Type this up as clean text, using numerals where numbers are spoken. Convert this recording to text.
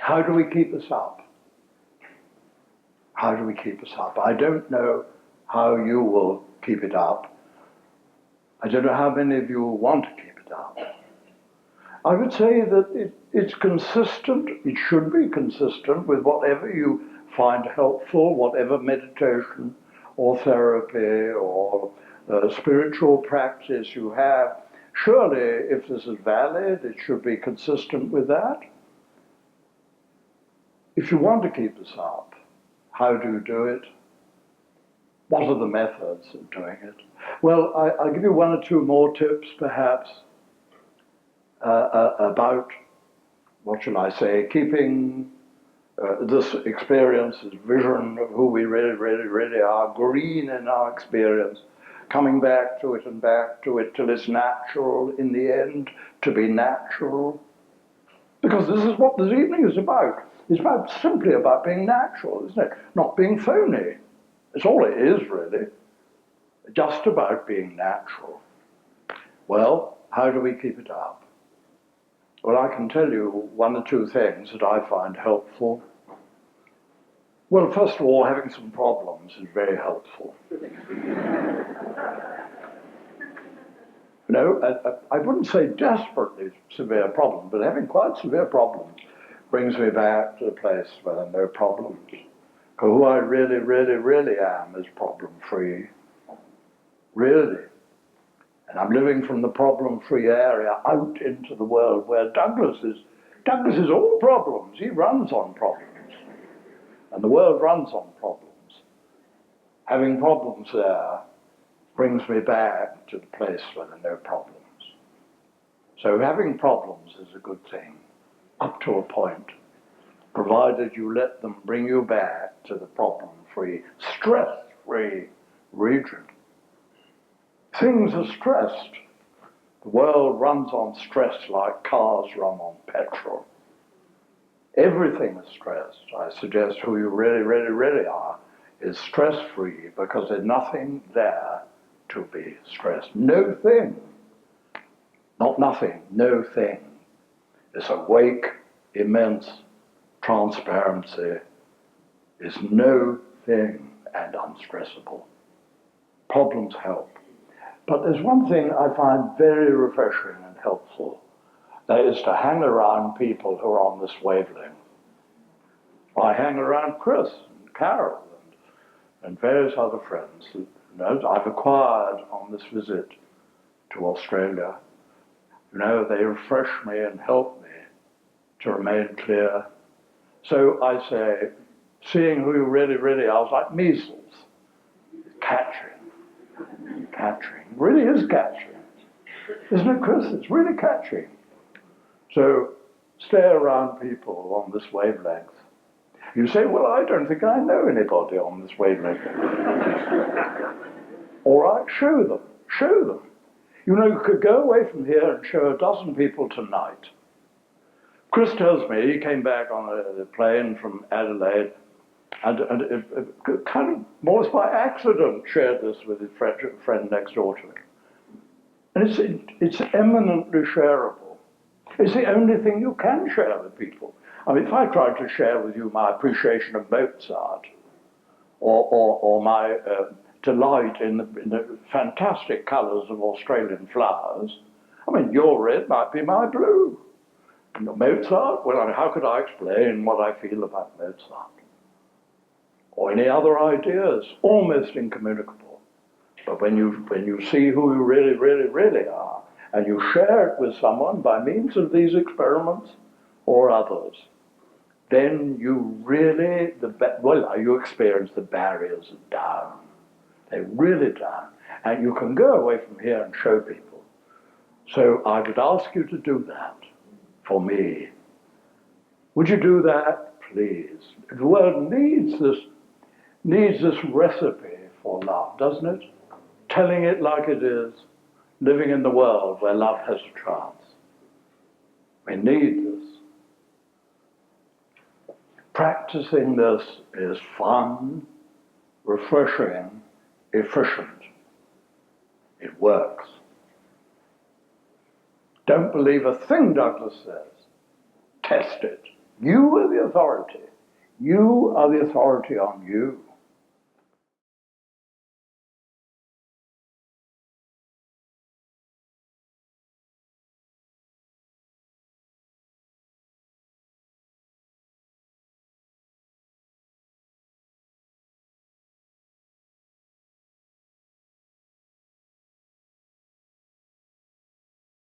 How do we keep this up? How do we keep this up? I don't know how you will keep it up. I don't know how many of you will want to keep it up. I would say that it's consistent, it should be consistent with whatever you find helpful, whatever meditation or therapy or spiritual practice you have. Surely, if this is valid, it should be consistent with that. If you want to keep this up, how do you do it? What are the methods of doing it? Well, I'll give you one or two more tips, perhaps, about, what shall I say, keeping this experience, this vision of who we really, really, really are, green in our experience, coming back to it and back to it till it's natural in the end, to be natural. Because this is what this evening is about. It's simply about being natural, isn't it? Not being phony. It's all it is, really. Just about being natural. Well, how do we keep it up? Well, I can tell you one or two things that I find helpful. Well, first of all, having some problems is very helpful. I wouldn't say desperately severe problems, but having quite severe problems brings me back to the place where there are no problems. Because who I really, really, really am is problem-free. Really. And I'm living from the problem-free area out into the world where Douglas is all problems. He runs on problems. And the world runs on problems. Having problems there brings me back to the place where there are no problems. So having problems is a good thing, up to a point, provided you let them bring you back to the problem-free, stress-free region. Things are stressed. The world runs on stress like cars run on petrol. Everything is stressed. I suggest who you really, really, really are is stress-free because there's nothing there to be stressed. No thing, not nothing, no thing. This awake, immense transparency is no thing and unstressable. Problems help. But there's one thing I find very refreshing and helpful. That is to hang around people who are on this wavelength. I hang around Chris and Carol and various other friends that I've acquired on this visit to Australia. They refresh me and help me to remain clear. So I say, seeing who you really, really are is like measles. Catching. Really is catching. Isn't it, Chris? It's really catching. So stay around people on this wavelength. You say, well, I don't think I know anybody on this wavelength. All right, show them. You could go away from here and show a dozen people tonight. Chris tells me he came back on a plane from Adelaide and kind of more or less by accident shared this with his friend next door to him. And it's eminently shareable. It's the only thing you can share with people. I mean, if I tried to share with you my appreciation of Mozart or my delight in the fantastic colours of Australian flowers, I mean, your red might be my blue. And Mozart, well, I mean, how could I explain what I feel about Mozart? Or any other ideas, almost incommunicable. But when you see who you really, really, really are, and you share it with someone by means of these experiments or others, then you really, you experience the barriers are down. They're really down. And you can go away from here and show people. So I would ask you to do that for me. Would you do that, please? The world needs this recipe for love, doesn't it? Telling it like it is, living in the world where love has a chance. We need this. Practicing this is fun, refreshing, efficient. It works. Don't believe a thing Douglas says. Test it. You are the authority. You are the authority on you.